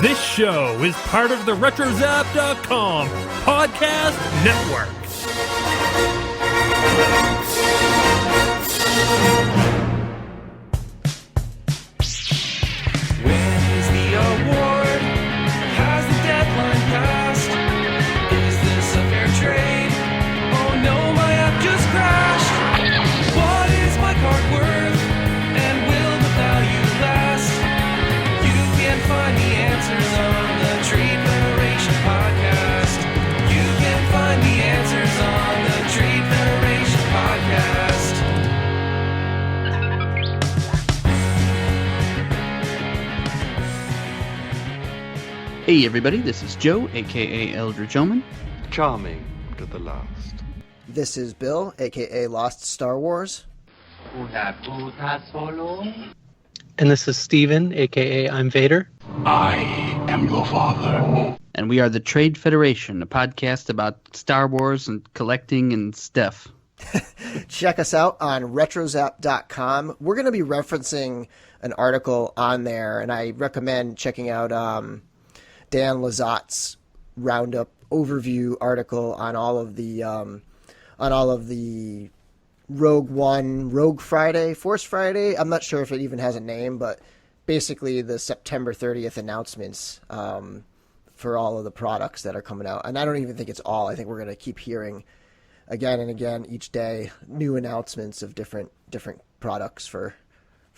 This show is part of the RetroZap.com podcast network. When is the award? Has the deadline passed? Is this a fair trade? Oh no, my app just crashed. What is my card worth? And will the value last? You can find the answers on the Trade Federation podcast. You can find the answers on the Trade Federation podcast. Hey everybody, this is Joe, aka Eldritch Omen. Charming to the last. This is Bill, aka Lost Star Wars. And this is Steven, aka I'm Vader. And we are the Trade Federation, a podcast about Star Wars and collecting and stuff. Check us out on RetroZap.com. We're going to be referencing an article on there, and I recommend checking out Dan Lazat's roundup overview article on all of the Rogue One, Rogue Friday, Force Friday. I'm not sure if it even has a name, but basically the September 30th announcements for all of the products that are coming out. And I don't even think it's all. I think we're going to keep hearing again and again each day new announcements of different products for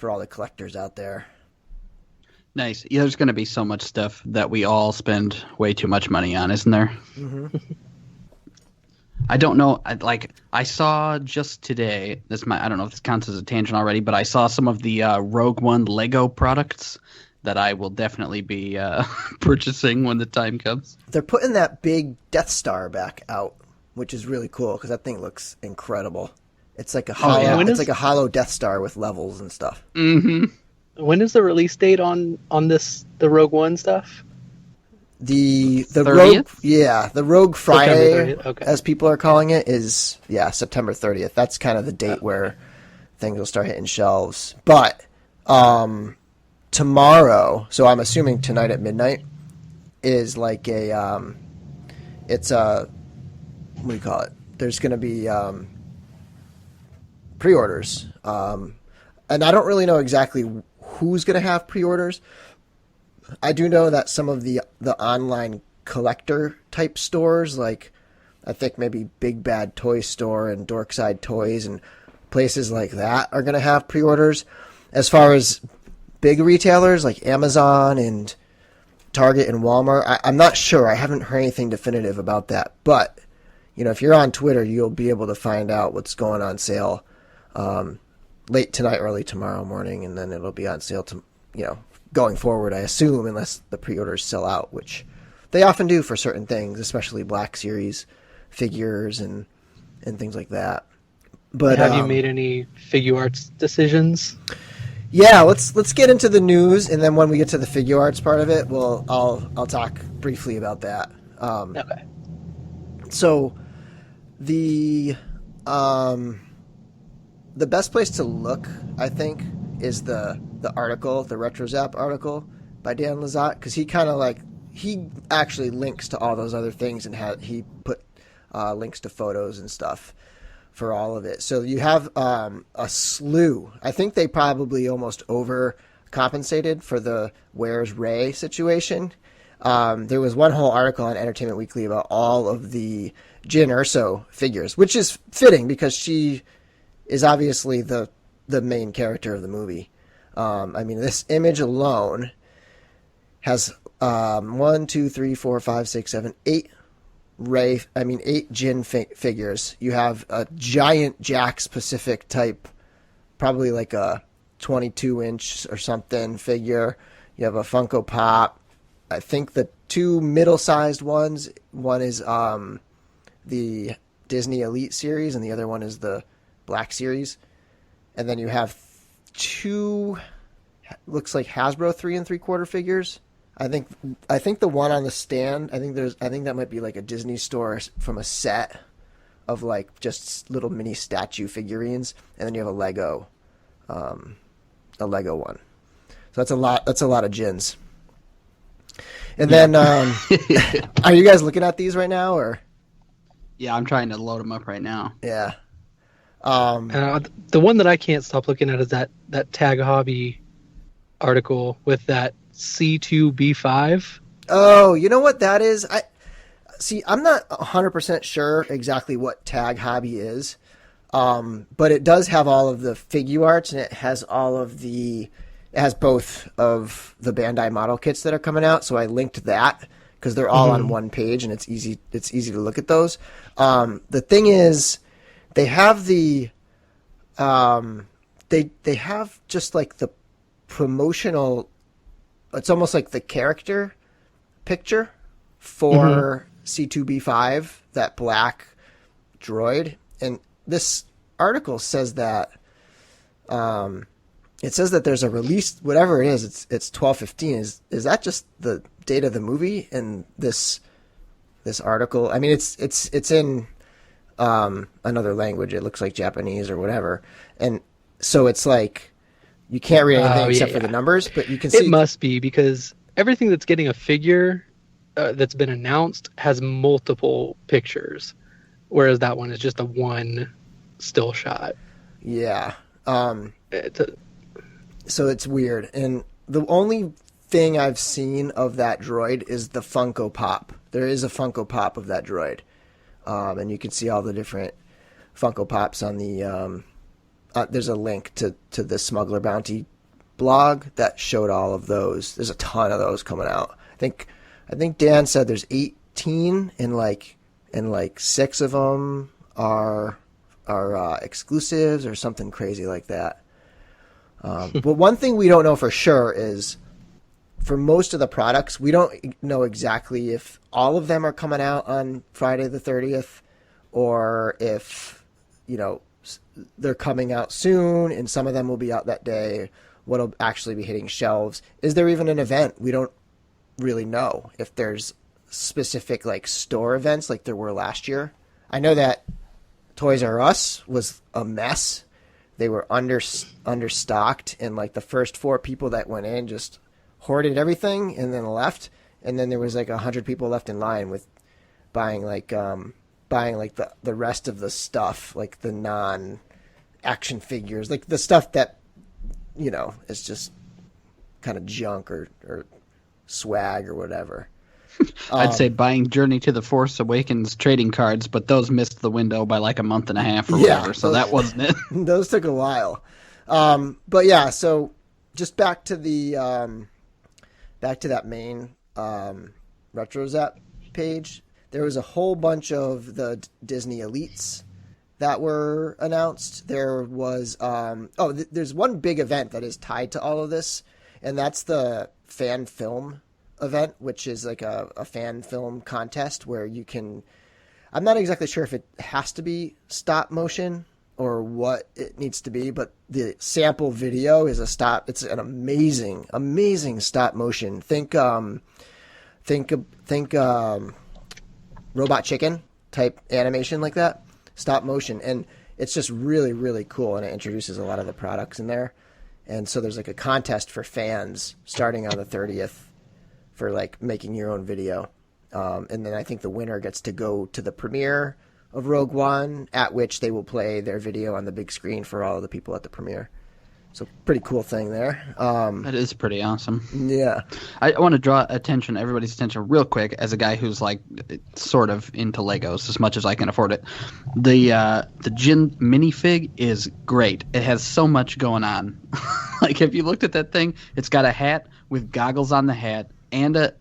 all the collectors out there. Nice. Yeah, there's going to be so much stuff that we all spend way too much money on, isn't there? Mm-hmm. I don't know. I saw just today. I don't know if this counts as a tangent already, but I saw some of the Rogue One Lego products that I will definitely be purchasing when the time comes. They're putting that big Death Star back out, which is really cool because that thing looks incredible. It's like a hollow, it's like a hollow Death Star with levels and stuff. Mm-hmm. When is the release date on the Rogue One stuff? The 30th? the Rogue Friday, 30th, okay. as people are calling it, is September 30th. That's kind of the date where things will start hitting shelves. But tomorrow, so I'm assuming tonight at midnight, is like what do you call it? There's going to be pre-orders, and I don't really know exactly who's going to have pre-orders. I do know that some of the online collector type stores, like I think maybe Big Bad Toy Store and Dorkside Toys and places like that, are going to have pre-orders. As far as big retailers like Amazon and Target and Walmart, I'm not sure. I haven't heard anything definitive about that. But, if you're on Twitter, you'll be able to find out what's going on sale late tonight, early tomorrow morning, and then it'll be on sale going forward, I assume, unless the pre-orders sell out, which they often do for certain things, especially Black Series figures and things like that. But have you made any figure arts decisions? Yeah, let's get into the news, and then when we get to the figure arts part of it, I'll talk briefly about that. Okay. So the best place to look, I think, is the article, the RetroZap article by Dan Lazat, because he actually links to all those other things, and he put links to photos and stuff for all of it. So you have a slew. I think they probably almost overcompensated for the Where's Rey situation. There was one whole article on Entertainment Weekly about all of the Jyn Erso figures, which is fitting because she is obviously the main character of the movie. This image alone has 1, 2, 3, 4, 5, 6, 7, 8 8 Jyn figures. You have a giant Jax Pacific type, probably like a 22-inch or something figure. You have a Funko Pop. I think the two middle-sized ones, one is the Disney Elite series, and the other one is the Black Series. And then you have two, looks like Hasbro 3 3/4 figures. I think the one on the stand, I think that might be like a Disney store from a set of like just little mini statue figurines, and then you have a Lego one. So that's a lot of Jyns. And then, are you guys looking at these right now, or? Yeah, I'm trying to load them up right now. Yeah. The one that I can't stop looking at is that Tag Hobby article with that C2B5. Oh, you know what that is? I'm not 100% sure exactly what Tag Hobby is, but it does have all of the figure arts, and it has both of the Bandai model kits that are coming out. So I linked that because they're all on one page, and it's easy to look at those. The thing is, they have they have just like the promotional. It's almost like the character picture for C2B5, that black droid. And this article says that it says that there's a release, whatever it is, it's 12/15. Is that just the date of the movie in this article? I mean, it's in another language. It looks like Japanese or whatever, and so it's like you can't read anything except for the numbers, but you can see it must be because everything that's getting a figure that's been announced has multiple pictures, whereas that one is just a one still shot. Yeah. So it's weird. And the only thing I've seen of that droid is the Funko Pop. There is a Funko Pop of that droid. And you can see all the different Funko Pops on the... there's a link to the Smuggler Bounty blog that showed all of those. There's a ton of those coming out. I think Dan said there's 18, and like 6 of them are exclusives or something crazy like that. But one thing we don't know for sure is, for most of the products, we don't know exactly if all of them are coming out on Friday the 30th, or if, they're coming out soon and some of them will be out that day. What'll actually be hitting shelves? Is there even an event? We don't really know if there's specific store events like there were last year. I know that Toys R Us was a mess. They were understocked, and the first 4 people that went in just hoarded everything and then left. And then there was 100 people left in line with buying the rest of the stuff, like the non-action figures, like the stuff that is just kind of junk or swag or whatever. I'd say buying Journey to the Force Awakens trading cards, but those missed the window by a month and a half or whatever, so that wasn't it. Those took a while. But yeah, so just back to that main RetroZap page, there was a whole bunch of the Disney Elites that were announced. There was there's one big event that is tied to all of this, and that's the fan film event, which is a fan film contest where you can... I'm not exactly sure if it has to be stop motion or what it needs to be, but the sample video is it's an amazing stop motion. Think Robot Chicken type animation like that, stop motion, and it's just really, really cool, and it introduces a lot of the products in there. And so there's a contest for fans starting on the 30th for making your own video. And then I think the winner gets to go to the premiere of Rogue One, at which they will play their video on the big screen for all of the people at the premiere. So pretty cool thing there. That is pretty awesome. Yeah. I want to draw everybody's attention real quick, as a guy who's sort of into Legos as much as I can afford it. The Jin minifig is great. It has so much going on. If you looked at that thing, it's got a hat with goggles on the hat, and a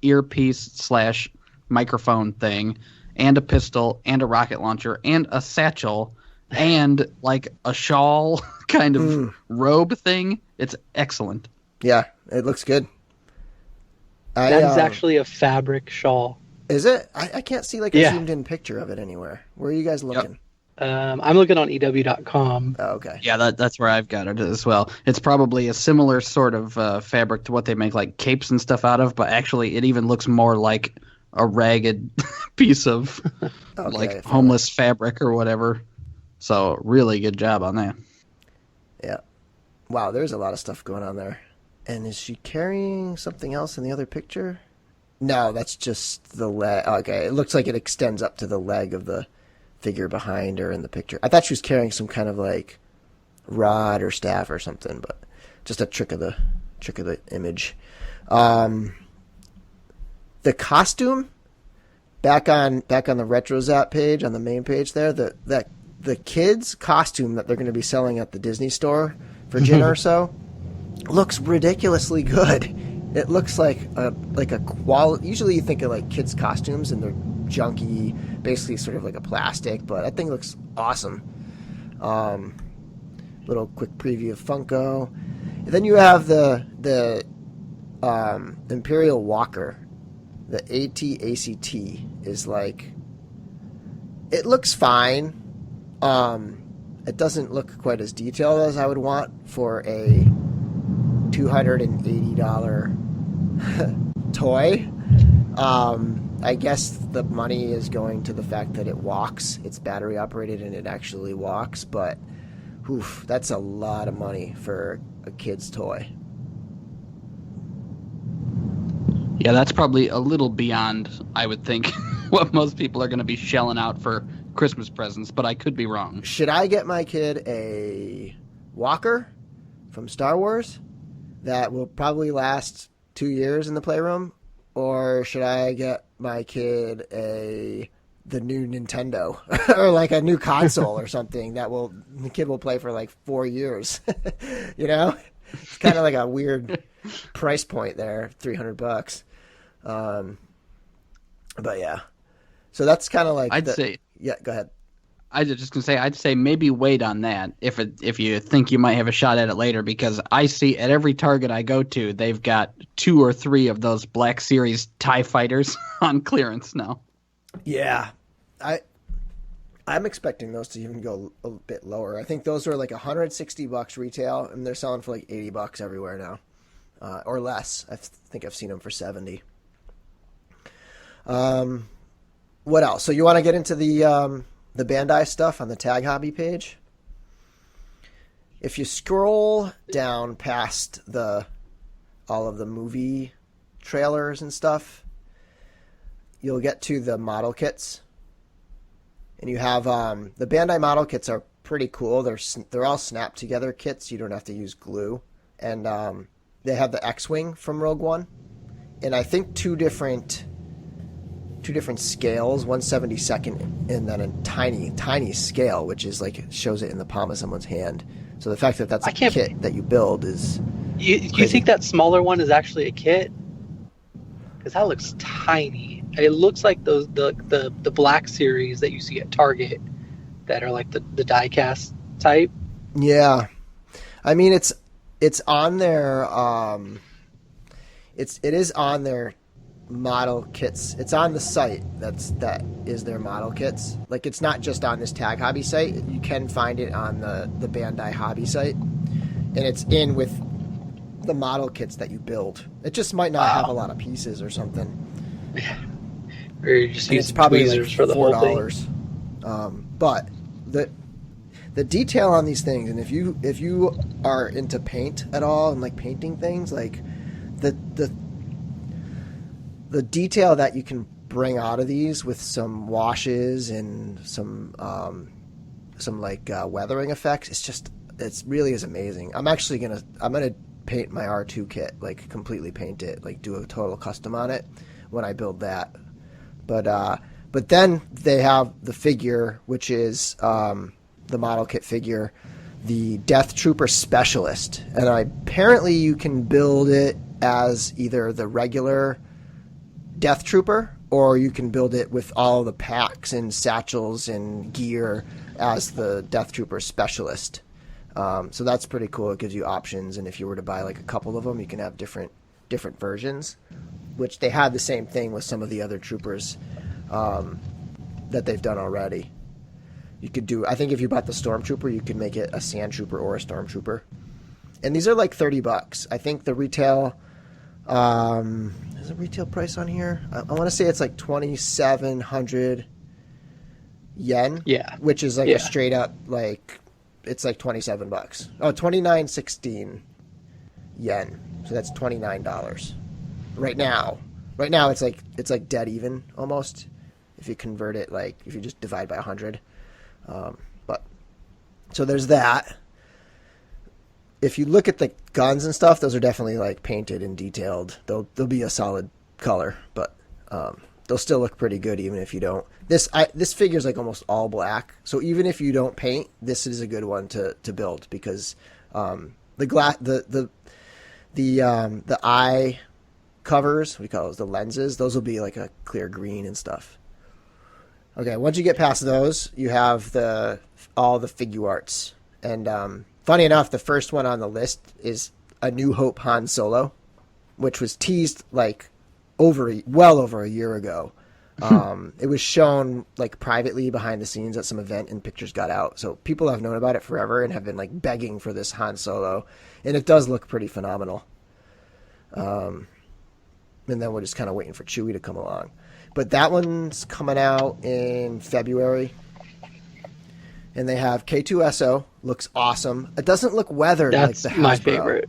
earpiece / microphone thing, and a pistol, and a rocket launcher, and a satchel, and a shawl kind of robe thing. It's excellent. Yeah, it looks good. That is actually a fabric shawl. Is it? I can't see a zoomed in picture of it anywhere. Where are you guys looking? Yep. I'm looking on EW.com. Oh, okay. Yeah, that's where I've got it as well. It's probably a similar sort of fabric to what they make capes and stuff out of, but actually it even looks more like a ragged piece of homeless fabric or whatever. So really good job on that. Yeah. Wow, there's a lot of stuff going on there. And is she carrying something else in the other picture? No, that's just the leg. Okay, it looks like it extends up to the leg of the figure behind her in the picture. I thought she was carrying some kind of like rod or staff or something, but just a trick of the image. The costume back on the RetroZap page on the main page there, the kids costume that they're going to be selling at the Disney store for Jin or so looks ridiculously good. It looks like a quality. Usually you think of like kids costumes and they're junky, basically sort of like a plastic, but that thing looks awesome. Little quick preview of Funko. And then you have the Imperial Walker. The AT-ACT is like, it looks fine. It doesn't look quite as detailed as I would want for a $280 toy. I guess the money is going to the fact that it walks. It's battery operated and it actually walks, but oof, that's a lot of money for a kid's toy. Yeah, that's probably a little beyond, I would think, what most people are going to be shelling out for Christmas presents, but I could be wrong. Should I get my kid a walker from Star Wars that will probably last 2 years in the playroom? Or should I get my kid the new Nintendo or like a new console or something that the kid will play for like 4 years? You know, it's kind of like a weird price point there, $300. But yeah, so that's kind of like yeah. Go ahead. I was just gonna say, I'd say maybe wait on that if you think you might have a shot at it later, because I see at every Target I go to, they've got 2 or 3 of those Black Series TIE Fighters on clearance now. Yeah, I'm expecting those to even go a bit lower. I think those are like $160 retail, and they're selling for like $80 everywhere now, or less. I think I've seen them for $70. What else? So you want to get into the Bandai stuff on the Tag Hobby page? If you scroll down past all of the movie trailers and stuff, you'll get to the model kits. And you have the Bandai model kits are pretty cool. They're all snap together kits. You don't have to use glue. And they have the X-Wing from Rogue One. And I think two different scales, 1/72 and then a tiny scale, which is like it shows it in the palm of someone's hand. So the fact that that's a kit that you build is You think that smaller one is actually a kit? Because that looks tiny. It looks like the Black Series that you see at Target that are like the die-cast type. Yeah, I mean it's on their it is on their model kits. It's on the site that is their model kits. Like, it's not just on this Tag Hobby site. You can find it on the Bandai Hobby site, and it's in with the model kits that you build. It just might not have a lot of pieces or something. Or you just use it's probably like tweezers for the whole thing. But the detail on these things, and if you are into paint at all and like painting things, like the detail that you can bring out of these with some washes and some weathering effects, it really is amazing. I'm gonna paint my R2 kit, like completely paint it, like do a total custom on it when I build that. But then they have the figure, which is the model kit figure, the Death Trooper Specialist, and apparently you can build it as either the regular Death Trooper, or you can build it with all the packs and satchels and gear as the Death Trooper Specialist. So that's pretty cool. It gives you options, and if you were to buy like a couple of them, you can have different versions, which they had the same thing with some of the other troopers that they've done already. You could do, I think if you bought the Stormtrooper, you could make it a Sand Trooper or a Stormtrooper. And these are like $30. I think the retail... is a retail price on here? I want to say it's like 2,700 yen. Yeah. Which is like a straight up, like, it's like $27. Oh, 29.16 yen. So that's $29 right now. Right now it's like dead even almost if you convert it, like if you just divide by 100. But so there's that. If you look at the guns and stuff, those are definitely like painted and detailed. They'll be a solid color, but they'll still look pretty good even if you don't. This figure's like almost all black, so even if you don't paint, this is a good one to build because the eye covers, what do you call those? The lenses, those will be like a clear green and stuff. Okay, once you get past those, you have all the figure arts, and funny enough, the first one on the list is A New Hope Han Solo, which was teased like well over a year ago. It was shown like privately behind the scenes at some event, and pictures got out. So people have known about it forever and have been like begging for this Han Solo, and it does look pretty phenomenal. And then we're just kind of waiting for Chewie to come along. But that one's coming out in February. And they have K2SO, looks awesome. It doesn't look weathered That's like the Hasbro. my favorite.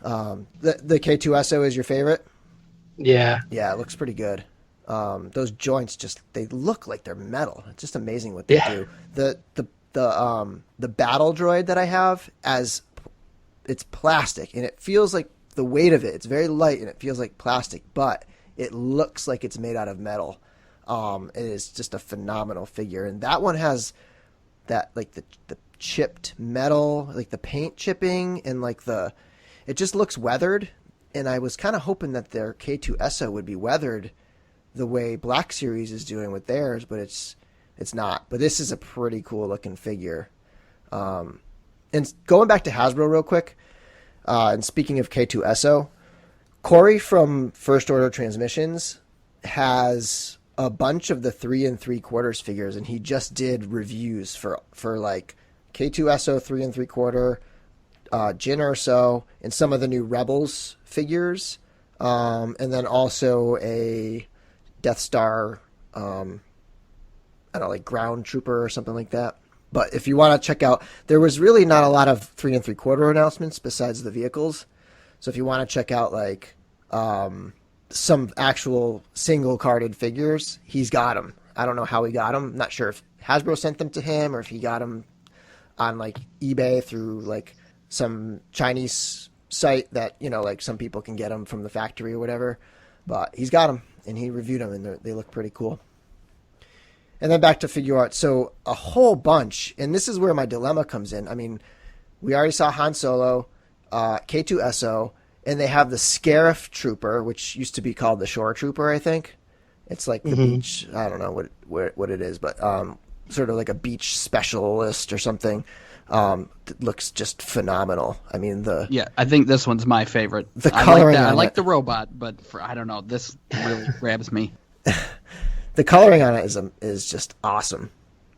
The K2SO is your favorite? Yeah. Yeah, it looks pretty good. Those joints they look like they're metal. It's just amazing what they do. The battle droid that I have, it's plastic, and it feels like the weight of it's very light and it feels like plastic, but it looks like it's made out of metal. It is just a phenomenal figure, and that one has that like the chipped metal, like the paint chipping, and like it just looks weathered. And I was kind of hoping that their K2SO would be weathered the way Black Series is doing with theirs, but it's not. But this is a pretty cool looking figure. And going back to Hasbro real quick, and speaking of K2SO, Corey from First Order Transmissions has a bunch of the 3 3/4 figures, and he just did reviews for like K2SO 3 3/4, Jyn Erso, and some of the new Rebels figures, and then also a Death Star, I don't know, like ground trooper or something like that. But if you want to check out, there was really not a lot of 3 3/4 announcements besides the vehicles. So if you want to check out like some actual single carded figures, he's got them. I don't know how he got them. I'm not sure if Hasbro sent them to him or if he got them on like eBay through like some Chinese site that, you know, like some people can get them from the factory or whatever. But he's got them, and he reviewed them, and they look pretty cool. And then back to figure art. So a whole bunch, and this is where my dilemma comes in. I mean, we already saw Han Solo, K2SO, and they have the Scarif Trooper, which used to be called the Shore Trooper, I think. It's like the beach. I don't know what it is, but sort of like a beach specialist or something. It looks just phenomenal. I mean, I think this one's my favorite. The coloring I on like it. the robot, but I don't know, this really grabs me. The coloring on it is just awesome.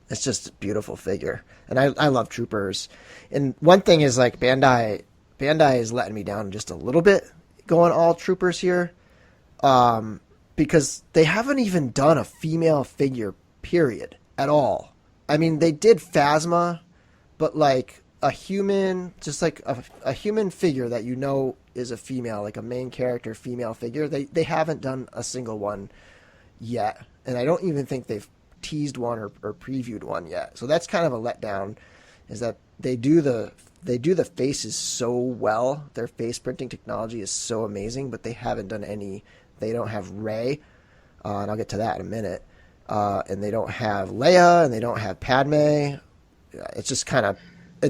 It's just a beautiful figure, and I love Troopers. And one thing is like Bandai is letting me down just a little bit going all Troopers here, because they haven't even done a female figure period at all. I mean, they did Phasma, but like a human, just like a human figure that you know is a female, like a main character female figure. They haven't done a single one yet, and I don't even think they've teased one or previewed one yet. So that's kind of a letdown, is that they do the faces so well. Their face printing technology is so amazing, but they haven't done any. They don't have Rey, and I'll get to that in a minute. And they don't have Leia, and they don't have Padme. It's just kind of a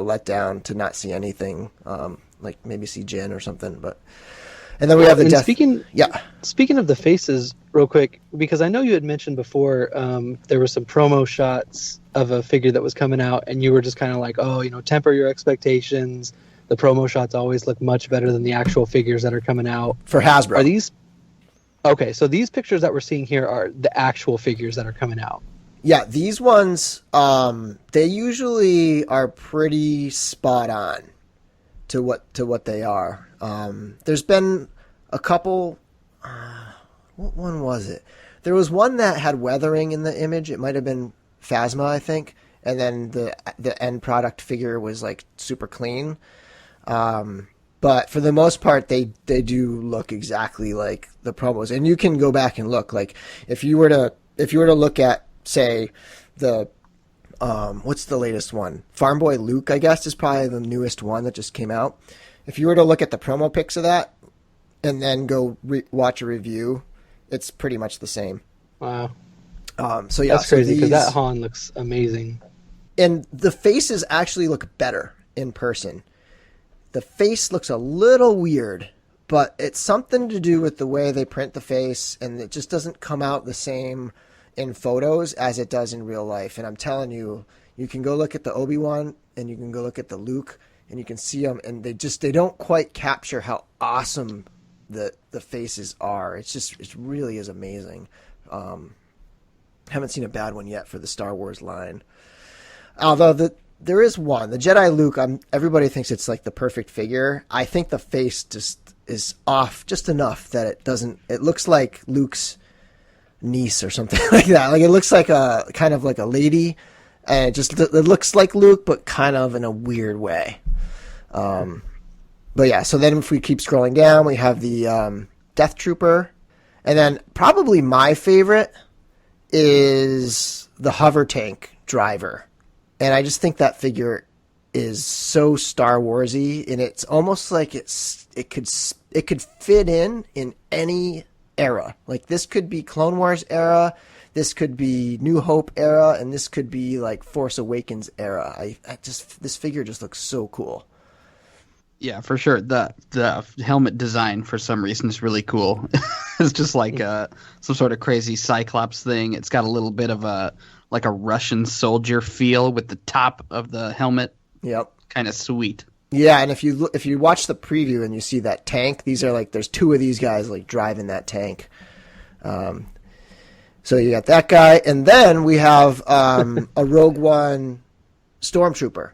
letdown to not see anything, like maybe see Jyn or something. But and then we have the death. Speaking of the faces, real quick, because I know you had mentioned before there were some promo shots of a figure that was coming out, and you were just kind of like, oh, you know, temper your expectations. The promo shots always look much better than the actual figures that are coming out. For Hasbro. Are these okay? So these pictures that we're seeing here are the actual figures that are coming out. Yeah, these ones, they usually are pretty spot on to what they are. There's been a couple. What one was it? There was one that had weathering in the image. It might have been Phasma, I think, and then the end product figure was like super clean. But for the most part, they do look exactly like the promos, and you can go back and look. Like if you were to look at, say, the what's the latest one? Farm Boy Luke, I guess, is probably the newest one that just came out. If you were to look at the promo pics of that and then go watch a review, it's pretty much the same. Wow. So yeah, That's crazy because that Han looks amazing. And the faces actually look better in person. The face looks a little weird, but it's something to do with the way they print the face, and it just doesn't come out the same in photos as it does in real life. And I'm telling you, you can go look at the Obi-Wan and you can go look at the Luke, and you can see them, and they don't quite capture how awesome the faces are. It really is amazing. Haven't seen a bad one yet for the Star Wars line. Although there is one, the Jedi Luke. Everybody thinks it's like the perfect figure. I think the face just is off just enough that it doesn't. It looks like Luke's niece or something like that. Like it looks like a kind of like a lady, and it looks like Luke, but kind of in a weird way. But yeah. So then, if we keep scrolling down, we have the Death Trooper, and then probably my favorite is the hover tank driver. And I just think that figure is so Star Warsy, and it's almost like it could fit in any era. Like this could be Clone Wars era, this could be New Hope era, and this could be like Force Awakens era. This figure just looks so cool. Yeah, for sure. The helmet design for some reason is really cool. It's just like some sort of crazy Cyclops thing. It's got a little bit of a Russian soldier feel with the top of the helmet. Yep. Kind of sweet. Yeah, and if you watch the preview and you see that tank, there's two of these guys like driving that tank. So you got that guy, and then we have a Rogue One Stormtrooper.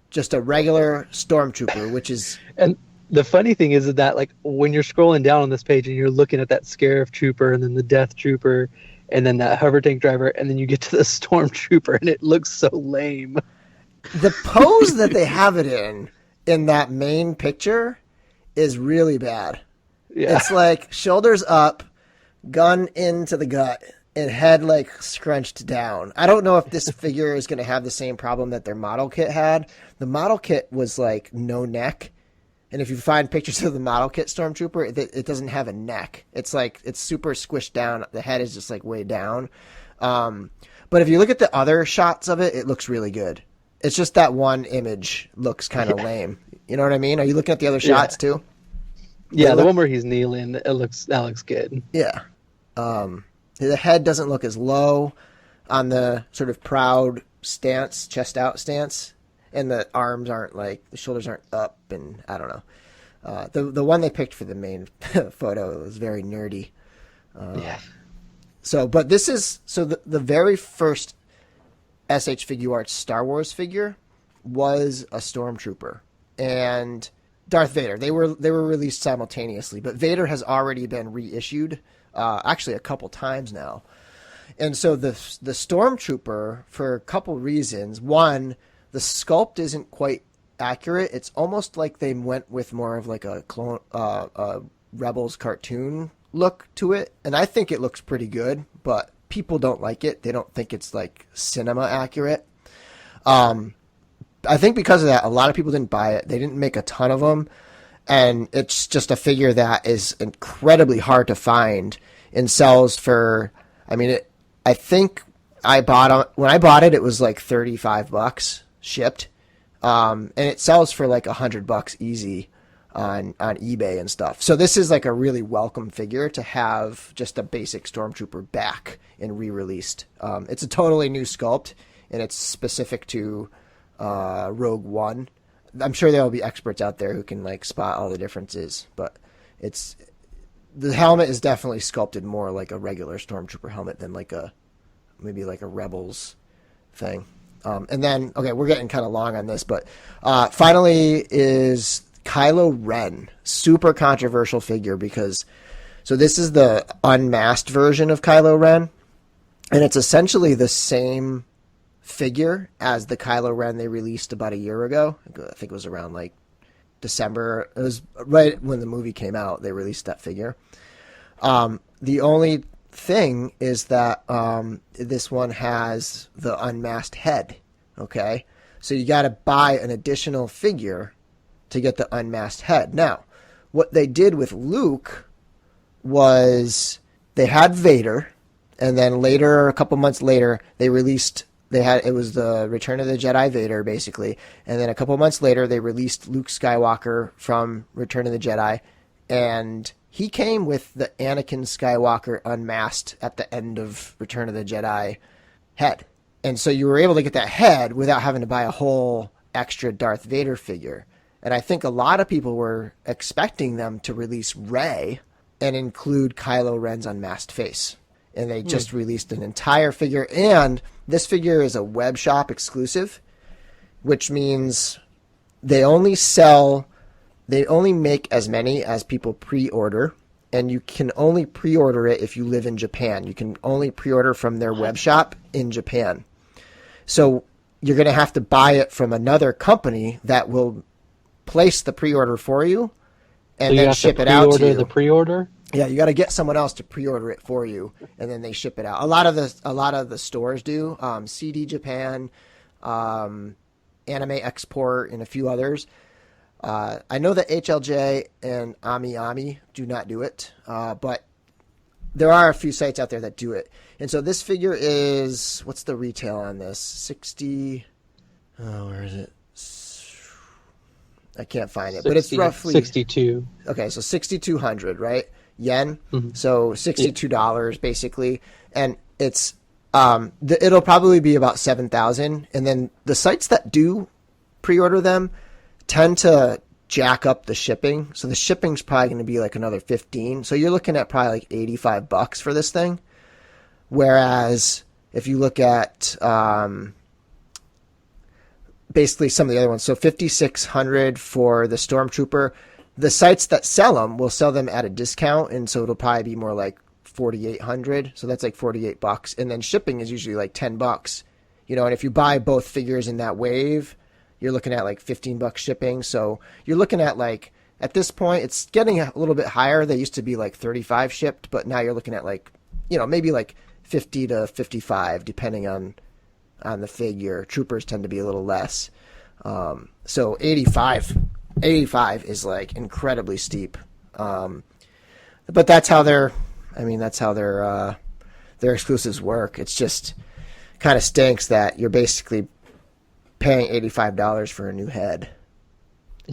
Just a regular Stormtrooper, which is... And the funny thing is that like when you're scrolling down on this page and you're looking at that Scarif Trooper and then the Death Trooper and then that hover tank driver, and then you get to the Stormtrooper, and it looks so lame. The pose that they have it in that main picture is really bad. Yeah. It's like shoulders up, gun into the gut, and head like scrunched down. I don't know if this figure is going to have the same problem that their model kit had. The model kit was like no neck. And if you find pictures of the model kit Stormtrooper, it doesn't have a neck. It's like, it's super squished down. The head is just like way down. But if you look at the other shots of it, it looks really good. It's just that one image looks kind of lame. You know what I mean? Are you looking at the other shots too? Yeah, the one where he's kneeling, that looks good. Yeah. The head doesn't look as low on the sort of proud stance, chest out stance. And the arms aren't like, the shoulders aren't up, and I don't know. The one they picked for the main photo was very nerdy. Yeah. So, but this is, so the very first SH Figuarts Star Wars figure was a Stormtrooper. And Darth Vader, they were released simultaneously, but Vader has already been reissued, actually a couple times now. And so the Stormtrooper, for a couple reasons. One, the sculpt isn't quite accurate. It's almost like they went with more of like a clone, Rebels cartoon look to it, and I think it looks pretty good. But people don't like it. They don't think it's like cinema accurate. I think because of that, a lot of people didn't buy it. They didn't make a ton of them, and it's just a figure that is incredibly hard to find and sells for. I mean, I think when I bought it, it was like $35 shipped, and it sells for like $100 easy on eBay and stuff. So this is like a really welcome figure to have, just a basic Stormtrooper back and re-released. It's a totally new sculpt, and it's specific to Rogue One. I'm sure there will be experts out there who can like spot all the differences, but the helmet is definitely sculpted more like a regular Stormtrooper helmet than maybe like a Rebels thing. And then, okay, we're getting kind of long on this, but finally is Kylo Ren. Super controversial figure because, so this is the unmasked version of Kylo Ren, and it's essentially the same figure as the Kylo Ren they released about a year ago. I think it was around like December. It was right when the movie came out. They released that figure. The only thing is that this one has the unmasked head. Okay, so you got to buy an additional figure to get the unmasked head. Now, what they did with Luke was they had Vader, and then later, a couple months later, they released. It was the Return of the Jedi Vader, basically, and then a couple months later, they released Luke Skywalker from Return of the Jedi, and he came with the Anakin Skywalker unmasked at the end of Return of the Jedi head. And so you were able to get that head without having to buy a whole extra Darth Vader figure. And I think a lot of people were expecting them to release Rey and include Kylo Ren's unmasked face. And they just released an entire figure. And this figure is a web shop exclusive, which means they only make as many as people pre-order. And you can only pre-order it if you live in Japan. You can only pre-order from their web shop in Japan. So you're going to have to buy it from another company that will place the pre-order for you and then ship it out to you. The pre-order? Yeah, you got to get someone else to pre-order it for you, and then they ship it out. A lot of the stores do. CD Japan, Anime Export, and a few others. I know that HLJ and AmiAmi do not do it, but there are a few sites out there that do it. And so this figure is, what's the retail on this? 60. Oh, where is it? I can't find it, but it's roughly 62. Okay, so 6,200, right? Yen. So $62 basically, and it's it'll probably be about 7,000. And then the sites that do pre-order them tend to jack up the shipping, so the shipping's probably going to be like another 15. So you're looking at probably like $85 for this thing. Whereas if you look at basically some of the other ones, so 5,600 for the Stormtrooper. The sites that sell them will sell them at a discount, and so it'll probably be more like 4,800. So that's like $48, and then shipping is usually like $10. You know, and if you buy both figures in that wave, you're looking at like $15 shipping. So you're looking at like, at this point, it's getting a little bit higher. They used to be like 35 shipped, but now you're looking at like, you know, maybe like 50 to 55, depending on the figure. Troopers tend to be a little less. So 85 is like incredibly steep. But that's how their exclusives work. It's just kind of stinks that you're basically paying $85 for a new head.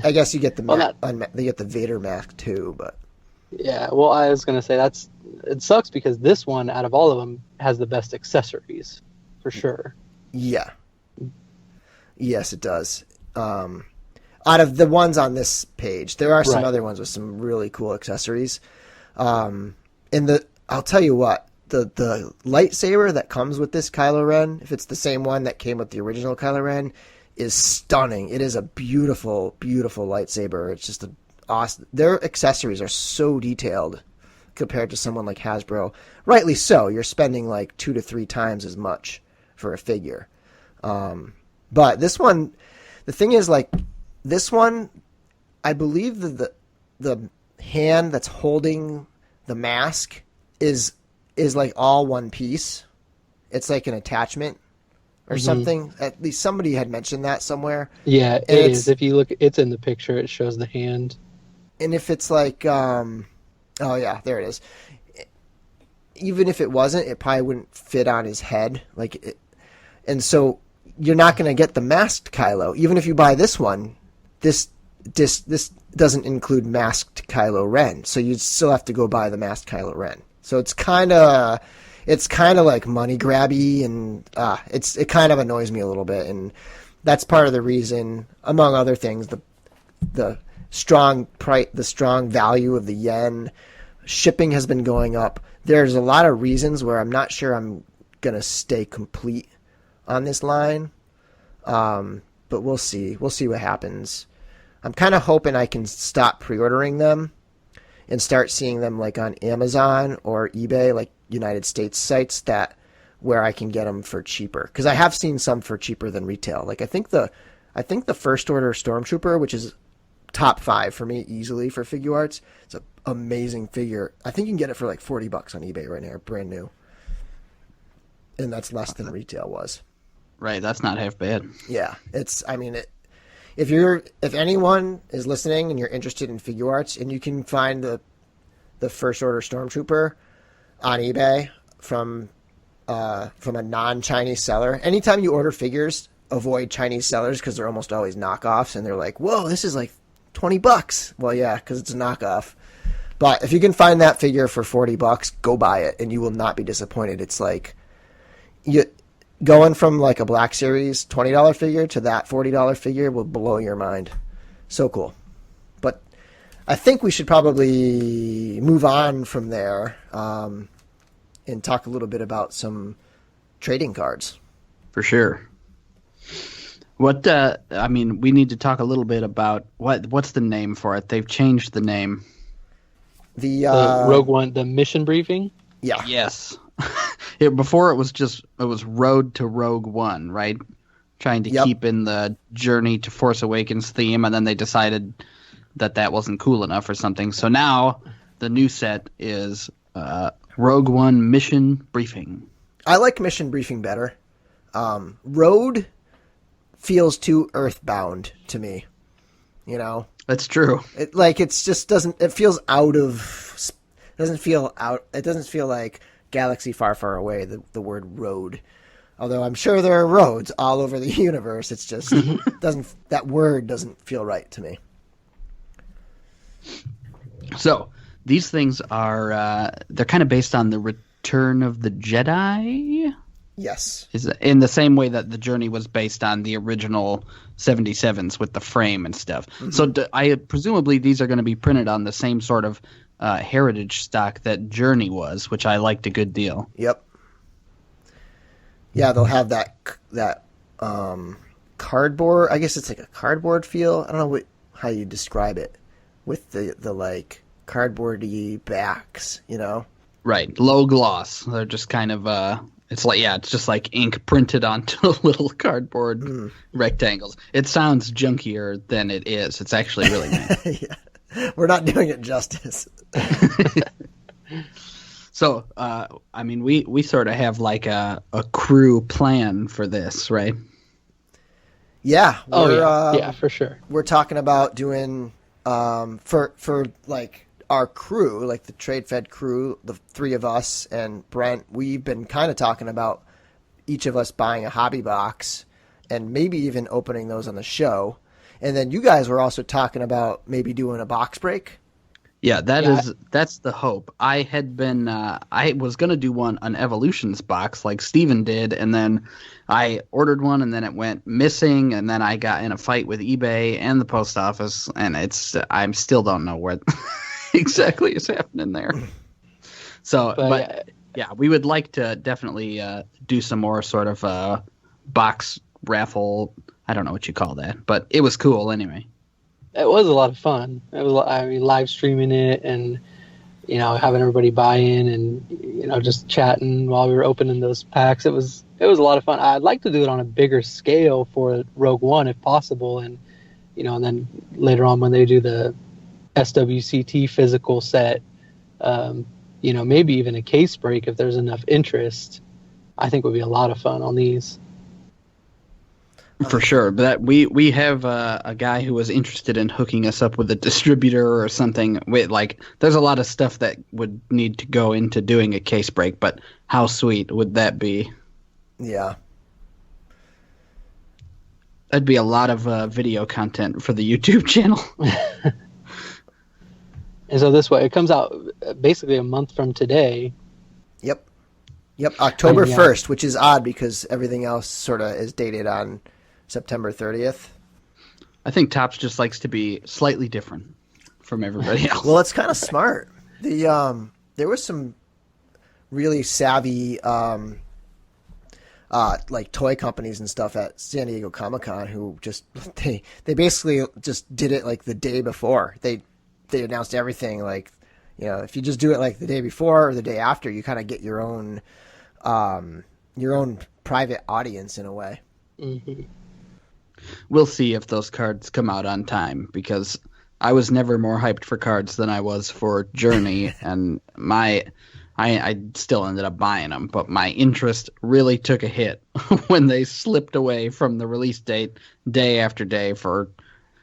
I guess you get they get the Vader mask too, but yeah. Well, I was gonna say it sucks because this one out of all of them has the best accessories for sure. Yeah. Yes, it does. Out of the ones on this page, there are some other ones with some really cool accessories. I'll tell you what, the lightsaber that comes with this Kylo Ren, if it's the same one that came with the original Kylo Ren, is stunning. It is a beautiful, beautiful lightsaber. It's just awesome. Their accessories are so detailed compared to someone like Hasbro. Rightly so. You're spending like 2 to 3 times as much for a figure. But this one, the thing is, like, this one, I believe that the hand that's holding the mask is like all one piece. It's like an attachment or something. At least somebody had mentioned that somewhere. Yeah, it is. If you look, it's in the picture. It shows the hand. And if it's like, oh yeah, there it is. Even if it wasn't, it probably wouldn't fit on his head. And so you're not going to get the masked Kylo. Even if you buy this one, this doesn't include masked Kylo Ren. So you'd still have to go buy the masked Kylo Ren. So it's kind of like money grabby, and it kind of annoys me a little bit. And that's part of the reason, among other things, the strong value of the yen. Shipping has been going up. There's a lot of reasons where I'm not sure I'm going to stay complete on this line. But we'll see. We'll see what happens. I'm kind of hoping I can stop pre-ordering them and start seeing them like on Amazon or eBay, like United States sites where I can get them for cheaper. Because I have seen some for cheaper than retail. Like I think the first order Stormtrooper, which is top 5 for me easily for Figure Arts. It's an amazing figure. I think you can get it for like $40 on eBay right now, brand new. And that's less than retail was. Right, that's not half bad. Yeah, it's. I mean, if anyone is listening and you're interested in Figure Arts, and you can find the First Order Stormtrooper on eBay from a non-Chinese seller. Anytime you order figures, avoid Chinese sellers because they're almost always knockoffs, and they're like, "Whoa, this is like $20." Well, yeah, because it's a knockoff. But if you can find that figure for $40, go buy it, and you will not be disappointed. It's like going from like a Black Series $20 figure to that $40 figure will blow your mind. So cool. But I think we should probably move on from there and talk a little bit about some trading cards. For sure. What I mean, we need to talk a little bit about what's the name for it? They've changed the name. The Rogue One, the mission briefing. Yeah. Yes. Before it was Road to Rogue One, right? Trying to keep in the Journey to Force Awakens theme, and then they decided that wasn't cool enough or something. So now the new set is Rogue One Mission Briefing. I like Mission Briefing better. Road feels too earthbound to me. You know? That's true. It just doesn't. It feels out of. Doesn't feel out. It doesn't feel like galaxy far, far away. The word road. Although I'm sure there are roads all over the universe. It's just doesn't. That word doesn't feel right to me. So these things are they're kind of based on the Return of the Jedi. Yes. Is in the same way that the Journey was based on the original 77s with the frame and stuff. Mm-hmm. So I presumably these are going to be printed on the same sort of heritage stock that Journey was, which I liked a good deal. Yep. Yeah, they'll have that cardboard. I guess it's like a cardboard feel. I don't know how you describe it with the like cardboardy backs, you know? Right. Low gloss. They're just kind of it's just like ink printed onto little cardboard rectangles. It sounds junkier than it is. It's actually really nice. Yeah. We're not doing it justice. So, I mean, we sort of have like a crew plan for this, right? Yeah. Yeah, for sure. We're talking about doing for like our crew, like the Trade Fed crew, the three of us and Brent, we've been kind of talking about each of us buying a hobby box and maybe even opening those on the show. And then you guys were also talking about maybe doing a box break. Yeah, that's the hope. I had been I was gonna do an Evolutions box like Steven did, and then I ordered one, and then it went missing, and then I got in a fight with eBay and the post office, and I still don't know what exactly is happening there. So, but we would like to definitely do some more sort of box raffle. I don't know what you call that, but it was cool anyway. It was a lot of fun. Live streaming it and, having everybody buy in and, just chatting while we were opening those packs. It was a lot of fun. I'd like to do it on a bigger scale for Rogue One if possible. And, and then later on when they do the SWCT physical set, maybe even a case break if there's enough interest, I think would be a lot of fun on these. For sure, but we have a guy who was interested in hooking us up with a distributor or something. There's a lot of stuff that would need to go into doing a case break, but how sweet would that be? Yeah. That'd be a lot of video content for the YouTube channel. And so this way, it comes out basically a month from today. Yep, October 1st, which is odd because everything else sort of is dated on September 30th. I think Topps just likes to be slightly different from everybody else. Well, it's kind of smart. There was some really savvy like toy companies and stuff at San Diego Comic-Con who just they basically just did it like the day before. They announced everything like, if you just do it like the day before or the day after, you kind of get your own private audience in a way. Mm-hmm. We'll see if those cards come out on time because I was never more hyped for cards than I was for Journey, and I still ended up buying them, but my interest really took a hit when they slipped away from the release date day after day for,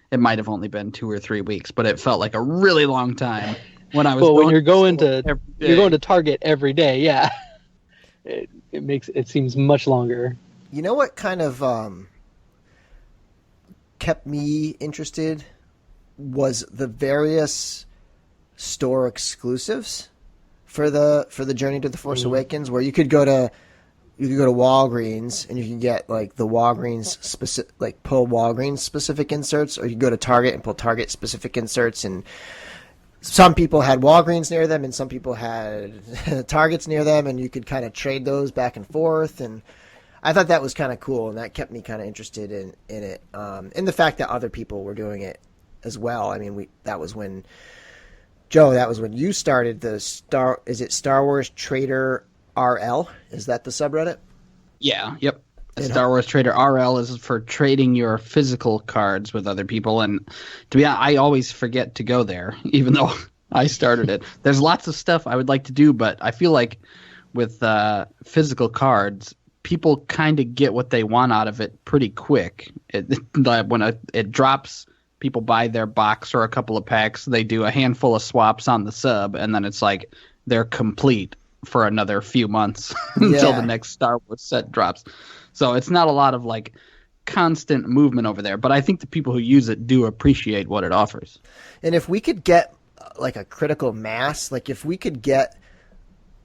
it might have only been 2 or 3 weeks, but it felt like a really long time when I was. Well, when you're going to Target every day, yeah, it seems much longer. You know what kind of kept me interested was the various store exclusives for the Journey to the Force Awakens, where you could go to Walgreens and you can get like the Walgreens specific, like pull Walgreens specific inserts, or you could go to Target and pull Target specific inserts. And some people had Walgreens near them and some people had Targets near them, and you could kind of trade those back and forth. And I thought that was kind of cool, and that kept me kind of interested in it. And the fact that other people were doing it as well. I mean, that was when you started the Star Wars Trader RL? Is that the subreddit? Yeah, yep. Star Wars Trader RL is for trading your physical cards with other people, and to be honest, I always forget to go there, even though I started it. There's lots of stuff I would like to do, but I feel like with physical cards, people kind of get what they want out of it pretty quick. When it drops, people buy their box or a couple of packs. They do a handful of swaps on the sub, and then it's like they're complete for another few months until the next Star Wars set drops. So it's not a lot of like constant movement over there, but I think the people who use it do appreciate what it offers. And if we could get like a critical mass, like if we could get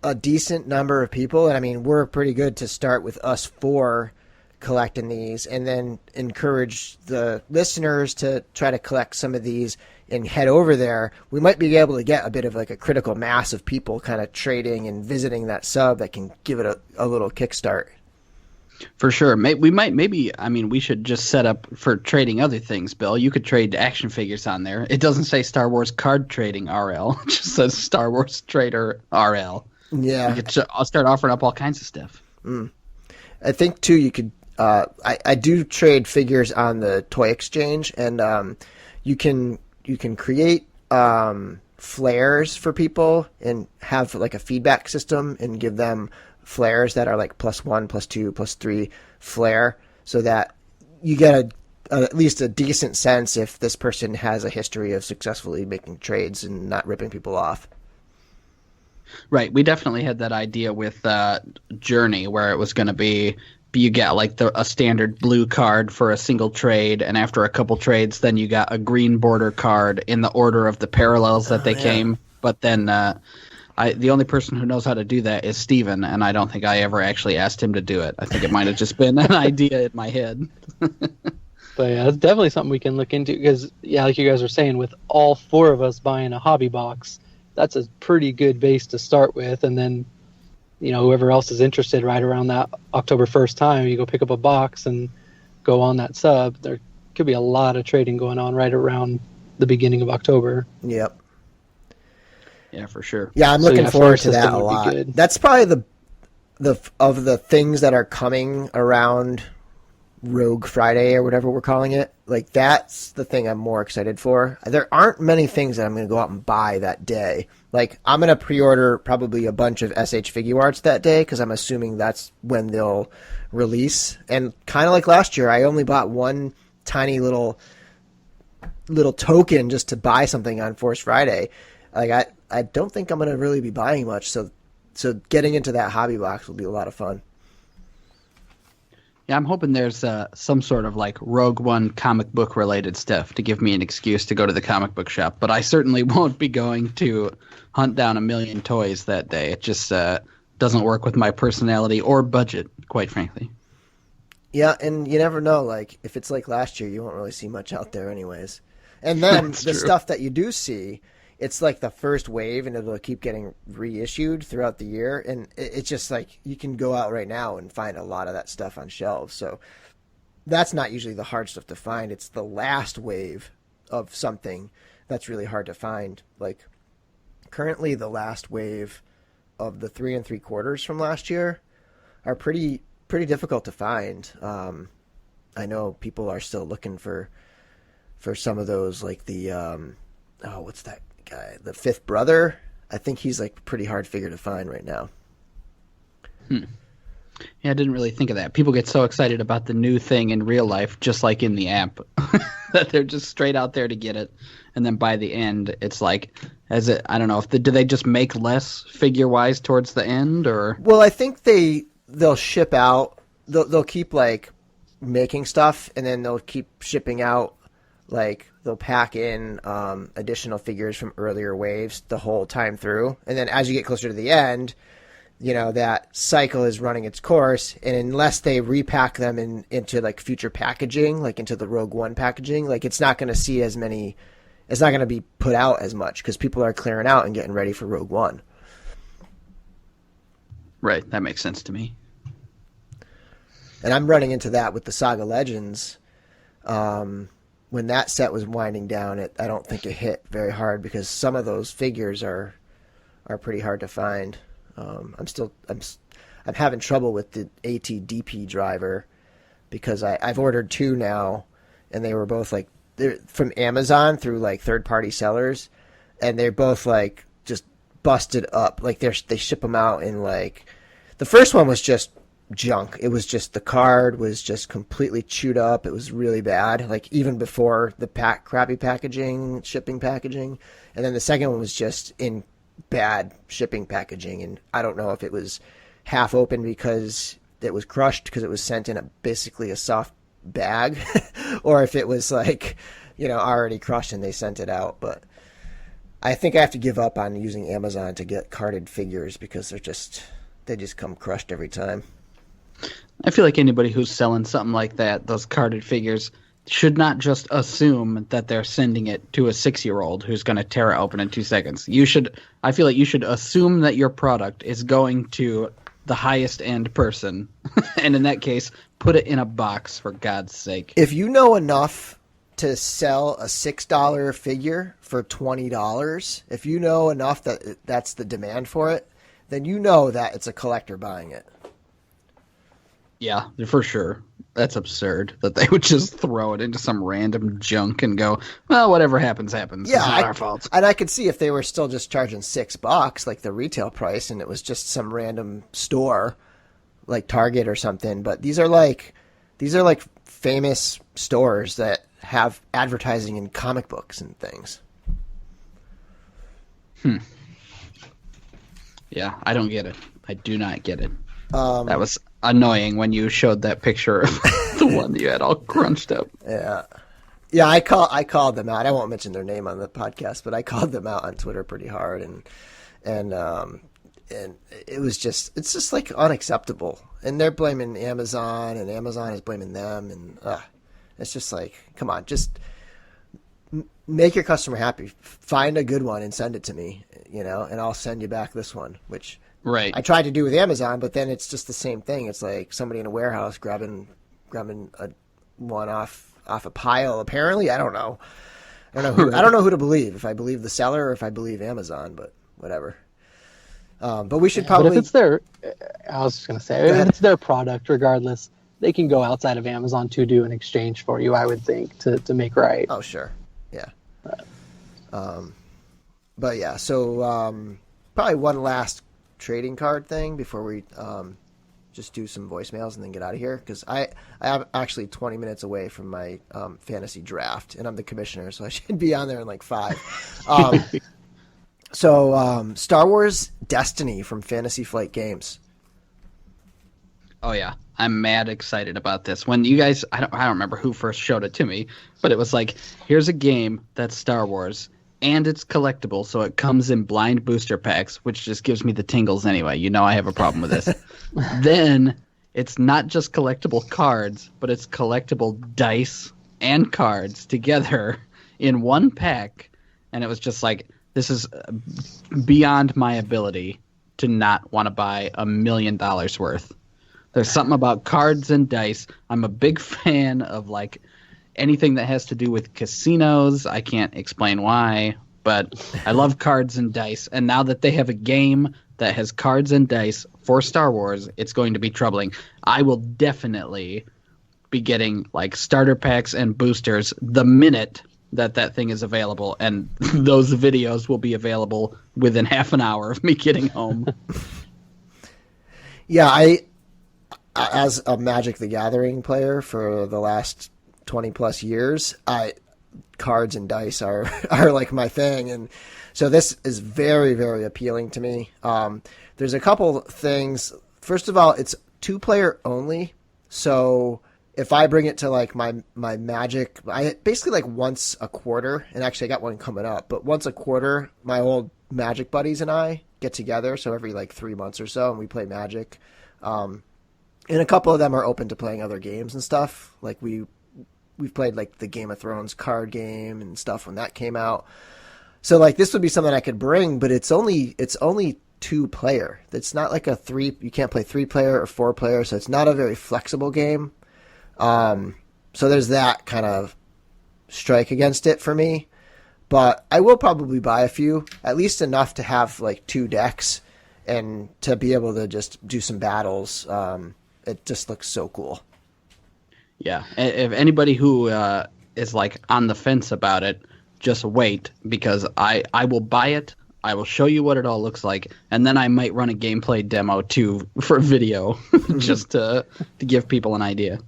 a decent number of people, and I mean, we're pretty good to start with us 4 collecting these, and then encourage the listeners to try to collect some of these and head over there, we might be able to get a bit of like a critical mass of people kind of trading and visiting that sub that can give it a little kickstart. For sure. We should just set up for trading other things, Bill. You could trade action figures on there. It doesn't say Star Wars card trading RL. It just says Star Wars Trader RL. Yeah. I'll start offering up all kinds of stuff. I think too, you could, I do trade figures on the Toy Exchange, and you can create flares for people and have like a feedback system and give them flares that are like +1, +2, +3 flare, so that you get at least a decent sense if this person has a history of successfully making trades and not ripping people off. Right. We definitely had that idea with Journey, where it was going to be you get like a standard blue card for a single trade, and after a couple trades, then you got a green border card in the order of the parallels that they came. But then the only person who knows how to do that is Steven, and I don't think I ever actually asked him to do it. I think it might have just been an idea in my head. But yeah, it's definitely something we can look into, because yeah, like you guys were saying, with all 4 of us buying a hobby box, that's a pretty good base to start with, and then whoever else is interested right around that October 1st time, you go pick up a box and go on that sub. There could be a lot of trading going on right around the beginning of October. Yep. Yeah, for sure. Yeah, I'm looking forward to that a lot. That's probably the things that are coming around Rogue Friday or whatever we're calling it. Like, that's the thing I'm more excited for. There aren't many things that I'm going to go out and buy that day. Like, I'm going to pre-order probably a bunch of SH Figuarts that day, because I'm assuming that's when they'll release. And kind of like last year, I only bought one tiny little token just to buy something on Force Friday. Like, I don't think I'm going to really be buying much, so getting into that hobby box will be a lot of fun. Yeah, I'm hoping there's some sort of like Rogue One comic book related stuff to give me an excuse to go to the comic book shop, but I certainly won't be going to hunt down 1 million toys that day. It just doesn't work with my personality or budget, quite frankly. Yeah, and you never know. Like, if it's like last year, you won't really see much out there anyways. And then the stuff that you do see, it's like the first wave, and it'll keep getting reissued throughout the year. And it's just like, you can go out right now and find a lot of that stuff on shelves. So that's not usually the hard stuff to find. It's the last wave of something that's really hard to find. Like, currently the last wave of the 3 3/4 from last year are pretty difficult to find. I know people are still looking for some of those, like the what's that guy? The Fifth Brother. I think he's like a pretty hard figure to find right now. Yeah, I didn't really think of that. People get so excited about the new thing in real life, just like in the app, that they're just straight out there to get it. And then by the end, it's like, I don't know, do they just make less figure-wise towards the end, or? Well, I think they'll ship out, they'll keep like making stuff, and then they'll keep shipping out, like they'll pack in additional figures from earlier waves the whole time through. And then as you get closer to the end, that cycle is running its course, and unless they repack them into like future packaging, like into the Rogue One packaging, like it's not going to see as many, it's not going to be put out as much because people are clearing out and getting ready for Rogue One. Right, that makes sense to me. And I'm running into that with the Saga Legends. When that set was winding down, I don't think it hit very hard because some of those figures are pretty hard to find. I'm having trouble with the ATDP driver because I've ordered 2 now, and they were both like they're from Amazon through like third-party sellers, and they're both like just busted up. Like they ship them out in like the first one was just junk. It was just the card was just completely chewed up. It was really bad. Like even before the crappy packaging, shipping packaging, and then the second one was just in bad shipping packaging, and I don't know if it was half open because it was crushed because it was sent in basically a soft bag or if it was like already crushed and they sent it out. But I think I have to give up on using Amazon to get carded figures because they just come crushed every time. I feel like anybody who's selling something like that, those carded figures, should not just assume that they're sending it to a 6-year-old who's going to tear it open in 2 seconds. I feel like you should assume that your product is going to the highest end person, and in that case, put it in a box for God's sake. If you know enough to sell a $6 figure for $20, if you know enough that that's the demand for it, then you know that it's a collector buying it. Yeah, for sure. That's absurd that they would just throw it into some random junk and go, well, whatever happens, happens. Yeah, it's not our fault. And I could see if they were still just charging $6, like the retail price, and it was just some random store, like Target or something. But these are like famous stores that have advertising in comic books and things. Yeah, I don't get it. I do not get it. That was annoying when you showed that picture of the one that you had all crunched up. Yeah. I called them out. I won't mention their name on the podcast, but I called them out on Twitter pretty hard, and it was it's just like unacceptable. And they're blaming Amazon, and Amazon is blaming them, and it's just like, come on, just make your customer happy. Find a good one and send it to me, and I'll send you back this one, which. Right. I tried to do with Amazon, but then it's just the same thing. It's like somebody in a warehouse grabbing one off a pile. Apparently, I don't know. I don't know who to believe. If I believe the seller or if I believe Amazon, but whatever. But we should probably. But if it's I was just gonna say, if it's their product, regardless, they can go outside of Amazon to do an exchange for you. I would think to make right. Oh sure, yeah. But yeah, so probably one last trading card thing before we just do some voicemails and then get out of here, because I am actually 20 minutes away from my fantasy draft, and I'm the commissioner, so I should be on there in like 5. So Star Wars Destiny from Fantasy Flight Games. Oh yeah, I'm mad excited about this. When you guys, I don't remember who first showed it to me, but it was like, here's a game that's Star Wars. And it's collectible, so it comes in blind booster packs, which just gives me the tingles anyway. I have a problem with this. Then it's not just collectible cards, but it's collectible dice and cards together in one pack. And it was just like, this is beyond my ability to not want to buy $1 million worth. There's something about cards and dice. I'm a big fan of like anything that has to do with casinos. I can't explain why, but I love cards and dice. And now that they have a game that has cards and dice for Star Wars, it's going to be troubling. I will definitely be getting like starter packs and boosters the minute that thing is available, and those videos will be available within half an hour of me getting home. Yeah, I as a Magic the Gathering player for the last 20 plus years, cards and dice are like my thing, and so this is very, very appealing to me. There's a couple things. First of all, it's 2-player only, so if I bring it to like my Magic, I basically like once a quarter, and actually I got one coming up, but once a quarter, my old Magic buddies and I get together, so every like 3 months or so, and we play Magic. And a couple of them are open to playing other games and stuff. Like we've played like the Game of Thrones card game and stuff when that came out. So like this would be something I could bring, but it's only 2-player. It's not like you can't play 3-player or 4-player, so it's not a very flexible game. So there's that kind of strike against it for me. But I will probably buy a few, at least enough to have like 2 decks and to be able to just do some battles. It just looks so cool. Yeah, if anybody who is like on the fence about it, just wait, because I will buy it. I will show you what it all looks like, and then I might run a gameplay demo too for video, just to give people an idea.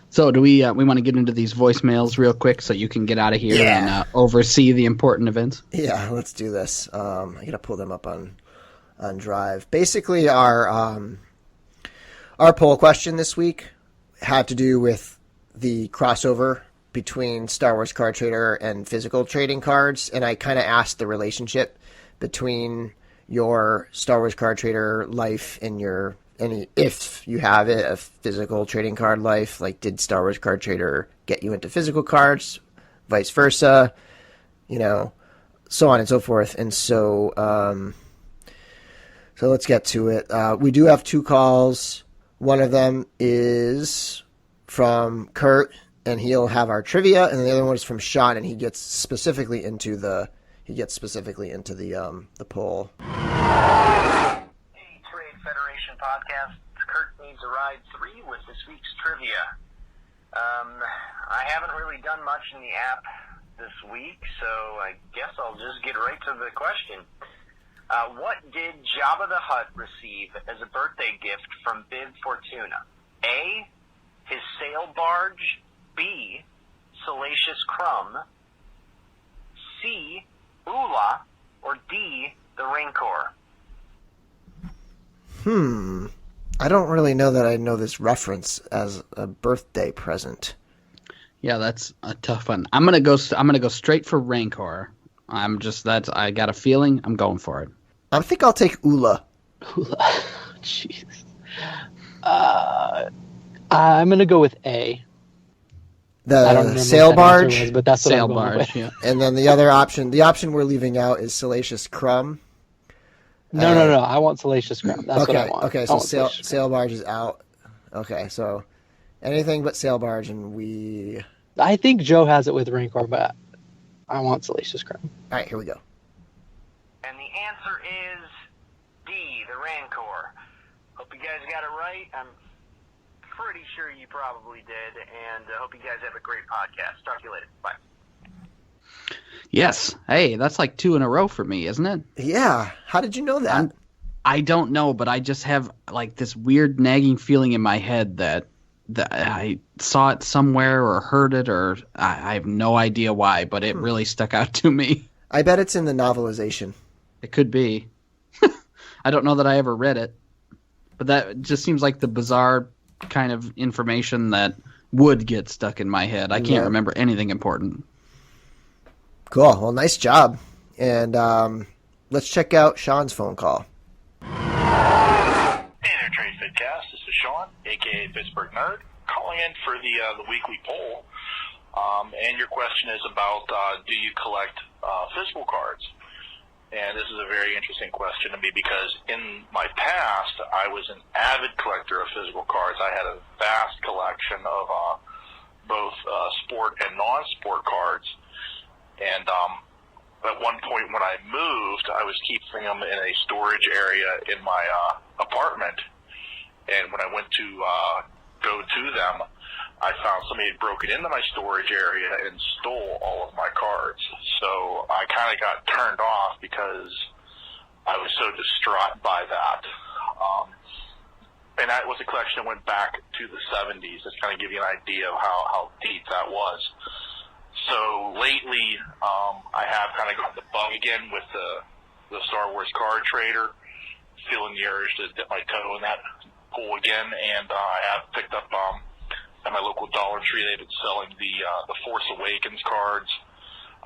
So do we want to get into these voicemails real quick so you can get out of here and oversee the important events? Yeah, let's do this. I gotta pull them up on Drive. Basically, our poll question this week had to do with the crossover between Star Wars Card Trader and physical trading cards, and I kind of asked the relationship between your Star Wars Card Trader life and if you have it, a physical trading card life. Like, did Star Wars Card Trader get you into physical cards, vice versa, so on and so forth. And so let's get to it. We do have 2 calls. One of them is from Kurt, and he'll have our trivia, and the other one is from Sean, and he gets specifically into the poll. Hey, Trade Federation podcast. Kurt needs a ride 3 with this week's trivia. I haven't really done much in the app this week, so I guess I'll just get right to the question. What did Jabba the Hutt receive as a birthday gift from Bib Fortuna? A, his sail barge. B, Salacious Crumb. C, Oola. Or D, the Rancor. I don't really know that I know this reference as a birthday present. Yeah, that's a tough one. I'm gonna go straight for Rancor. I got a feeling I'm going for it. I think I'll take Oola. Jeez. I'm gonna go with A. I don't remember Sail what that answer barge, was, but that's what Sail I'm going barge, with. yeah. and then the option we're leaving out is Salacious Crumb. No. I want Salacious Crumb. That's what I want. Okay, I so want Salacious sail barge is out. Okay, so anything but sail barge, and I think Joe has it with Rancor, but I want Salacious Crumb. All right, here we go. And the answer is D, the Rancor. Hope you guys got it right. I'm pretty sure you probably did, and I hope you guys have a great podcast. Talk to you later. Bye. Yes. Hey, that's like 2 in a row for me, isn't it? Yeah. How did you know that? I don't know, but I just have like this weird nagging feeling in my head that I saw it somewhere or heard it, or I have no idea why, but it really stuck out to me. I bet it's in the novelization. It could be. I don't know that I ever read it, but that just seems like the bizarre kind of information that would get stuck in my head. I can't remember anything important. Cool. Well, nice job. And let's check out Sean's phone call. Hey there, Trade Fitcast. This is Sean, a.k.a. Pittsburgh Nerd, calling in for the weekly poll. And your question is about do you collect physical cards? And this is a very interesting question to me because in my past, I was an avid collector of physical cards. I had a vast collection of both sport and non-sport cards. And at one point when I moved, I was keeping them in a storage area in my apartment. And when I went to go to them, I found somebody had broken into my storage area and stole all of my cards. So I kind of got turned off because I was so distraught by that. And that was a collection that went back to the 70s. Just kind of give you an idea of how deep that was. So lately, I have kind of got the bug again with the Star Wars card trader, feeling the urge to dip my toe in that pool again. And I have picked up at my local Dollar Tree. They've been selling the Force Awakens cards,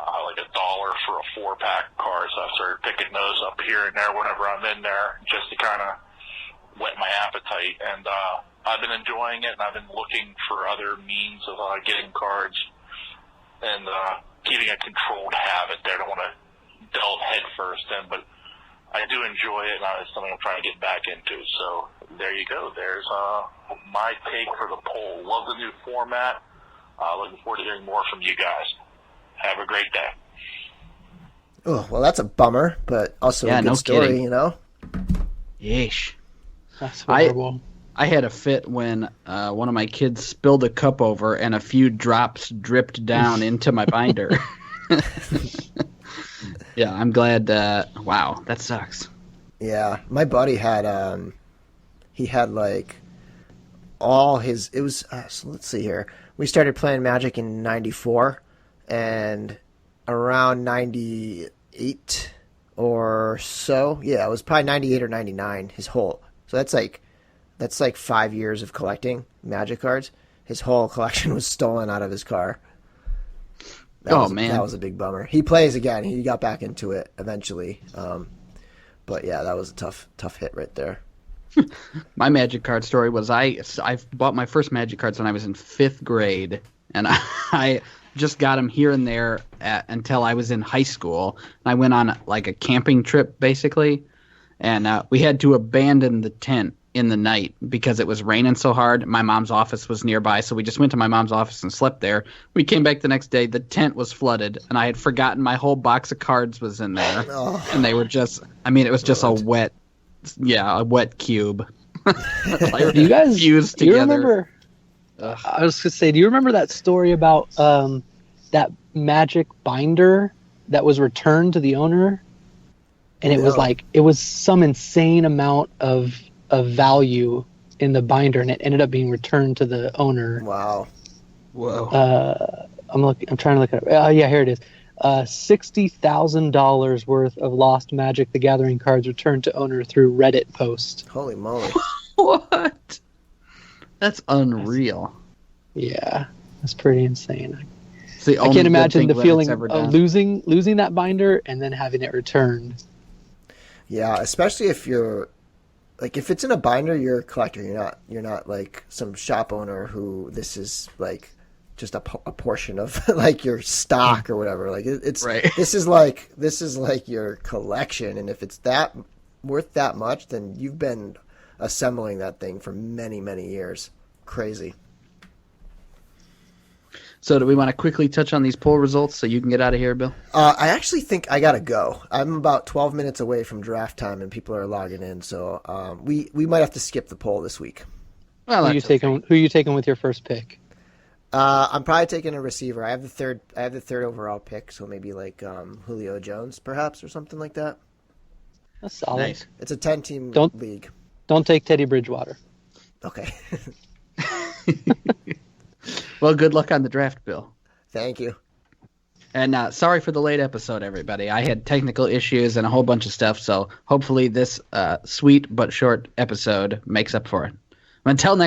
like $1 for a 4-pack card. So I've started picking those up here and there whenever I'm in there, just to kind of whet my appetite. And I've been enjoying it, and I've been looking for other means of getting cards and keeping a controlled habit there. I don't want to delve headfirst in, but I do enjoy it, and it's something I'm trying to get back into. So there you go. There's my take for the poll. Love the new format. Looking forward to hearing more from you guys. Have a great day. Oh, well, that's a bummer, but also a good story, kidding. you know? Yeesh. That's horrible. I had a fit when one of my kids spilled a cup over and a few drops dripped down into my binder. Yeah, I'm glad. Wow, that sucks. Yeah, my buddy had he had like all his. It was so let's see here. We started playing Magic in '94, and around '98 or so, yeah, it was probably '98 or '99. His whole that's like 5 years of collecting Magic cards. His whole collection was stolen out of his car. Man, that was a big bummer. He plays again. He got back into it eventually. But yeah, that was a tough hit right there. My Magic card story was I bought my first Magic cards when I was in 5th grade, and I just got them here and there until I was in high school. I went on like a camping trip basically, and we had to abandon the tent in the night because it was raining so hard. My mom's office was nearby, so we just went to my mom's office and slept there. We came back the next day. The tent was flooded, and I had forgotten my whole box of cards was in there. And they were just, it was just a wet cube. Do you guys fused do you together. remember? I was going to say, do you remember that story about that Magic binder that was returned to the owner? And it was some insane amount of value in the binder, and it ended up being returned to the owner. Wow. Whoa. I'm trying to look at it. Yeah, here it is. $60,000 worth of lost Magic the Gathering cards returned to owner through Reddit post. Holy moly. What? That's unreal. Yeah, that's pretty insane. It's the I only can't good imagine thing the Reddit's feeling ever of done. losing that binder and then having it returned. Yeah, especially if you're like, if it's in a binder, you're a collector. You're not like some shop owner who this is like just a portion of like your stock or whatever. Like it's right. This is like your collection, and if it's that worth that much, then you've been assembling that thing for many, many years. Crazy. So do we want to quickly touch on these poll results so you can get out of here, Bill? I actually think I gotta go. I'm about 12 minutes away from draft time, and people are logging in, so we might have to skip the poll this week. Well, Who you taking with your first pick? I'm probably taking a receiver. I have the third overall pick, so maybe like Julio Jones, perhaps, or something like that. That's solid. Nice. It's a 10-team league. Don't take Teddy Bridgewater. Okay. Well, good luck on the draft, Bill. Thank you. And sorry for the late episode, everybody. I had technical issues and a whole bunch of stuff, so hopefully this sweet but short episode makes up for it. Until next